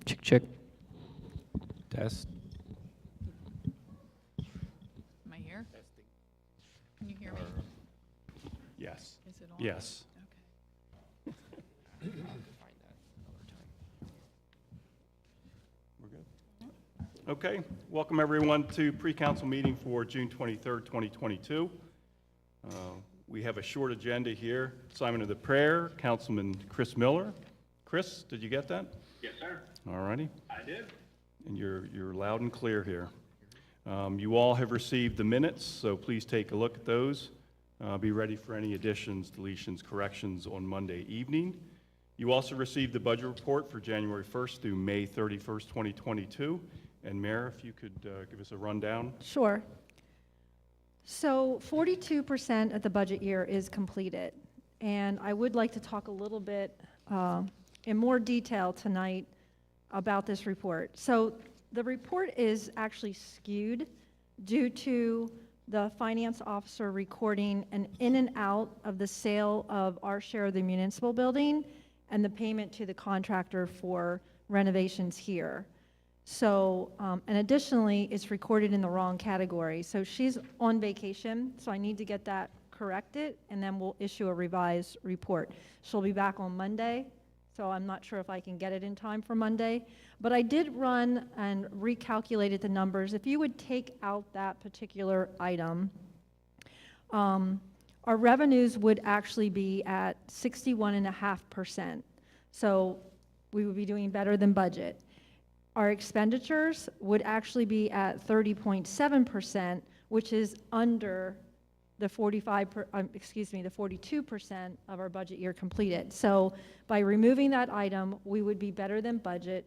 Check, check. Test. Am I here? Can you hear me? Yes. Is it on? Yes. Okay. We're good. Okay. Welcome, everyone, to pre-council meeting for June 23rd, 2022. We have a short agenda here. Simon of the Prayer, Councilman Chris Miller. Chris, did you get that? Yes, sir. All righty. I did. And you're loud and clear here. You all have received the minutes, so please take a look at those. Be ready for any additions, deletions, corrections on Monday evening. You also received the budget report for January 1st through May 31st, 2022. And Mayor, if you could give us a rundown. Sure. So 42% of the budget year is completed. And I would like to talk a little bit in more detail tonight about this report. So the report is actually skewed due to the finance officer recording an in and out of the sale of our share of the municipal building and the payment to the contractor for renovations here. So, and additionally, it's recorded in the wrong category. So she's on vacation, so I need to get that corrected, and then we'll issue a revised report. She'll be back on Monday, so I'm not sure if I can get it in time for Monday. But I did run and recalculated the numbers. If you would take out that particular item, our revenues would actually be at 61.5%. So we would be doing better than budget. Our expenditures would actually be at 30.7%, which is under the the 42% of our budget year completed. So by removing that item, we would be better than budget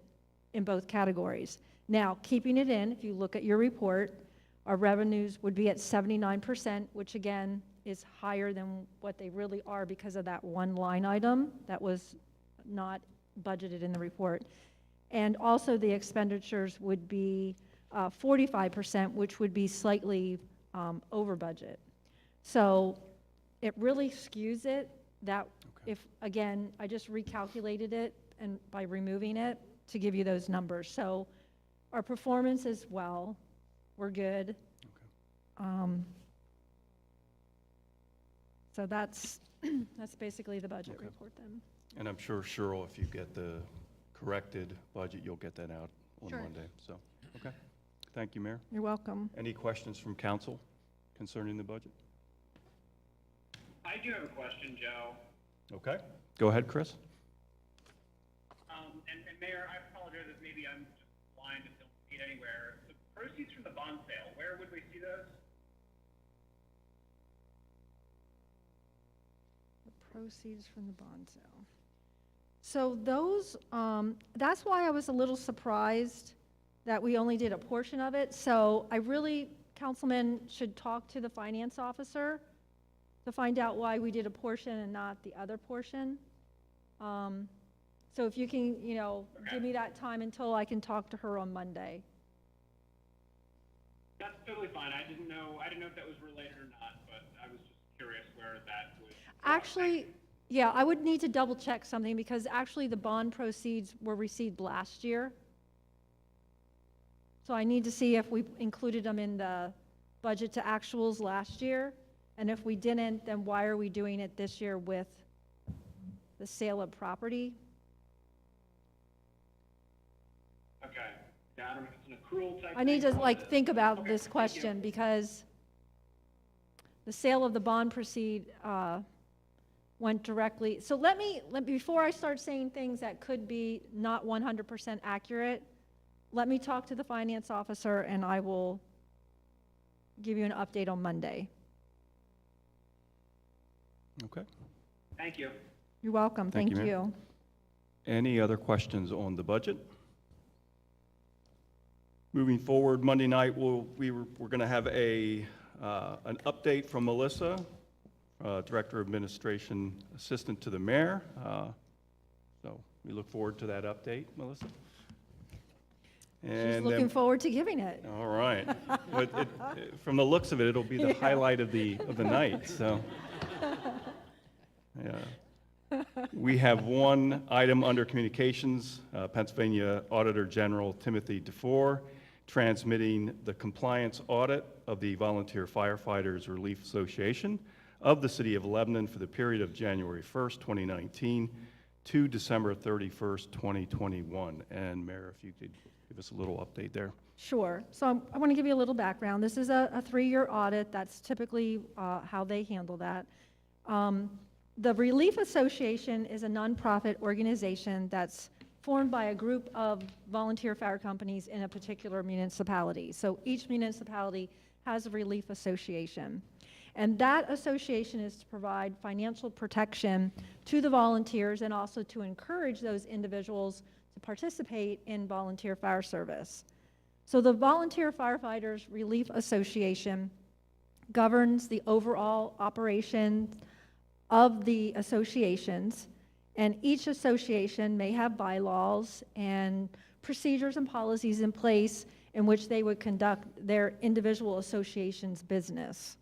in both categories. Now, keeping it in, if you look at your report, our revenues would be at 79%, which again is higher than what they really are because of that one line item that was not budgeted in the report. And also the expenditures would be 45%, which would be slightly over budget. So it really skews it that if, again, I just recalculated it and by removing it to give you those numbers. So our performance is well, we're good. So that's basically the budget report then. And I'm sure, Cheryl, if you get the corrected budget, you'll get that out on Sure. Monday. So, okay. Thank you, Mayor. You're welcome. Any questions from council concerning the budget? I do have a question, Joe. Okay. Go ahead, Chris. And Mayor, I apologize if maybe I'm just blind and don't see it anywhere. The proceeds from the bond sale, where would we see those? The proceeds from the bond sale. So those, that's why I was a little surprised that we only did a portion of it. So I really, Councilman, should talk to the finance officer to find out why we did a portion and not the other portion. So if you can, give me that time until I can talk to her on Monday. That's totally fine. I didn't know if that was related or not, but I was just curious where that would. Actually, yeah, I would need to double check something because actually the bond proceeds were received last year. So I need to see if we included them in the budget to actuals last year. And if we didn't, then why are we doing it this year with the sale of property? Okay. Yeah, I don't know if it's an accrual type. I need to thing. think about Okay, this thank you. question because the sale of the bond proceed went directly. So before I start saying things that could be not 100% accurate, let me talk to the finance officer and I will give you an update on Monday. Okay. Thank you. You're welcome. Thank Thank you, Mayor. you. Any other questions on the budget? Moving forward, Monday night, we're going to have an update from Melissa, Director of Administration Assistant to the Mayor. So we look forward to that update, Melissa. She's looking forward to giving it. All right. But from the looks of it, it'll be the highlight of the night. So, yeah. We have one item under communications, Pennsylvania Auditor General Timothy DeFore, transmitting the compliance audit of the Volunteer Firefighters Relief Association of the City of Lebanon for the period of January 1st, 2019 to December 31st, 2021. And Mayor, if you could give us a little update there. Sure. So I want to give you a little background. This is a 3-year audit. That's typically how they handle that. The Relief Association is a nonprofit organization that's formed by a group of volunteer fire companies in a particular municipality. So each municipality has a relief association. And that association is to provide financial protection to the volunteers and also to encourage those individuals to participate in volunteer fire service. So the Volunteer Firefighters Relief Association governs the overall operation of the associations, and each association may have bylaws and procedures and policies in place in which they would conduct their individual association's business.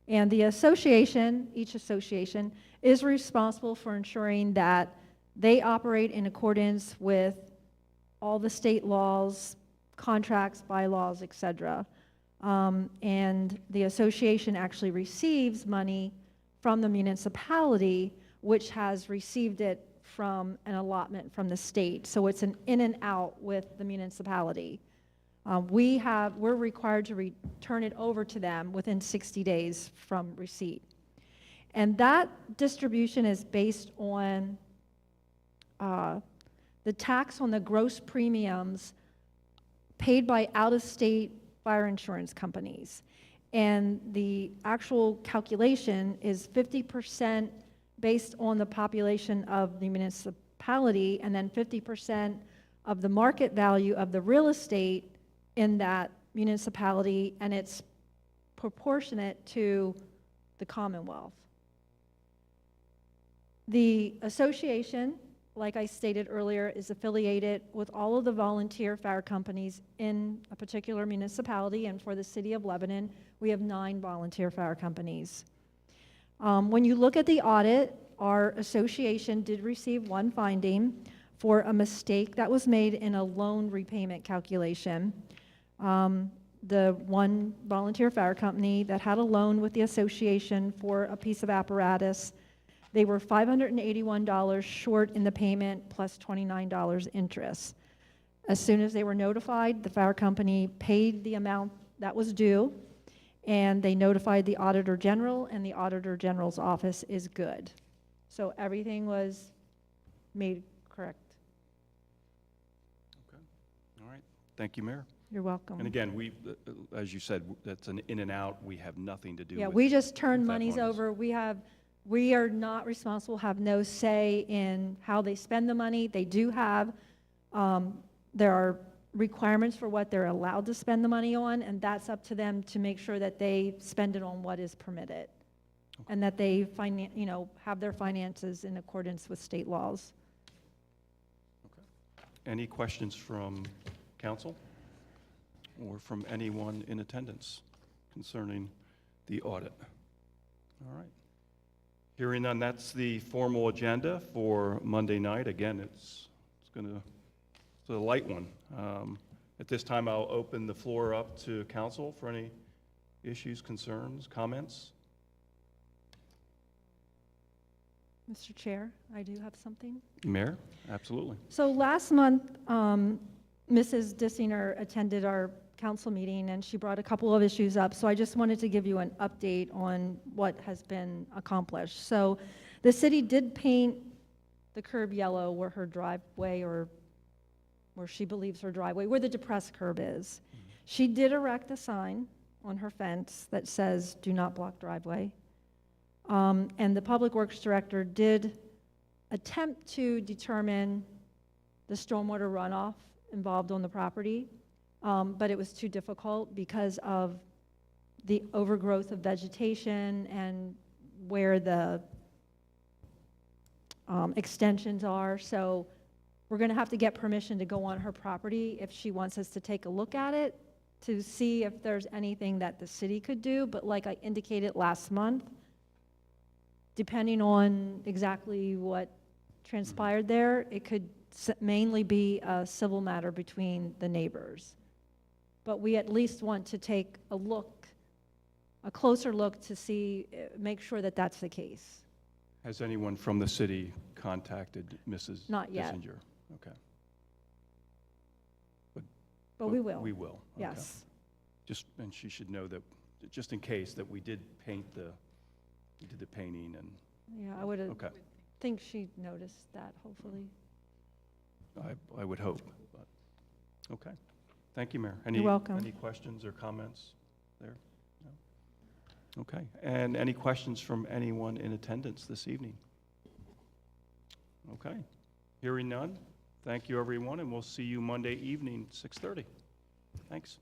And the association, each association, is responsible for ensuring that they operate in accordance with all the state laws, contracts, bylaws, et cetera. And the association actually receives money from the municipality, which has received it from an allotment from the state. So it's an in and out with the municipality. We're required to return it over to them within 60 days from receipt. And that distribution is based on the tax on the gross premiums paid by out-of-state fire insurance companies. And the actual calculation is 50% based on the population of the municipality, and then 50% of the market value of the real estate in that municipality, and it's proportionate to the Commonwealth. The association, like I stated earlier, is affiliated with all of the volunteer fire companies in a particular municipality, and for the City of Lebanon, we have 9 volunteer fire companies. When you look at the audit, our association did receive one finding for a mistake that was made in a loan repayment calculation. The one volunteer fire company that had a loan with the association for a piece of apparatus, they were $581 short in the payment plus $29 interest. As soon as they were notified, the fire company paid the amount that was due, and they notified the Auditor General, and the Auditor General's office is good. So everything was made correct. Okay. All right. Thank you, Mayor. You're welcome. And again, we, as you said, that's an in and out. We have nothing to do with Yeah, we just turn that monies bonus. over. We are not responsible, have no say in how they spend the money. They do have, there are requirements for what they're allowed to spend the money on, and that's up to them to make sure that they spend it on what is permitted. Okay. And that they have their finances in accordance with state laws. Okay. Any questions from council or from anyone in attendance concerning the audit? All right. Hearing none, that's the formal agenda for Monday night. Again, it's a light one. At this time, I'll open the floor up to council for any issues, concerns, comments. Mr. Chair, I do have something. Mayor, absolutely. So last month, Mrs. Dissinger attended our council meeting, and she brought a couple of issues up. So I just wanted to give you an update on what has been accomplished. So the city did paint the curb yellow where her driveway, or where she believes her driveway, where the depressed curb is. She did erect a sign on her fence that says, "Do not block driveway." And the Public Works Director did attempt to determine the stormwater runoff involved on the property, but it was too difficult because of the overgrowth of vegetation and where the extensions are. So we're going to have to get permission to go on her property if she wants us to take a look at it to see if there's anything that the city could do. But like I indicated last month, depending on exactly what transpired there, it could mainly be a civil matter between the neighbors. But we at least want to take a look, a closer look to see, make sure that that's the case. Has anyone from the city contacted Mrs. Not yet. Bissinger? Okay. But we will. We will. Okay. Yes. And she should know that, just in case, that we did we did the painting and, Yeah, I would okay. think she noticed that, hopefully. I would hope, but, okay. Thank you, Mayor. You're welcome. Any questions or comments there? No? Okay. And any questions from anyone in attendance this evening? Okay. Hearing none, thank you, everyone, and we'll see you Monday evening, 6:30. Thanks.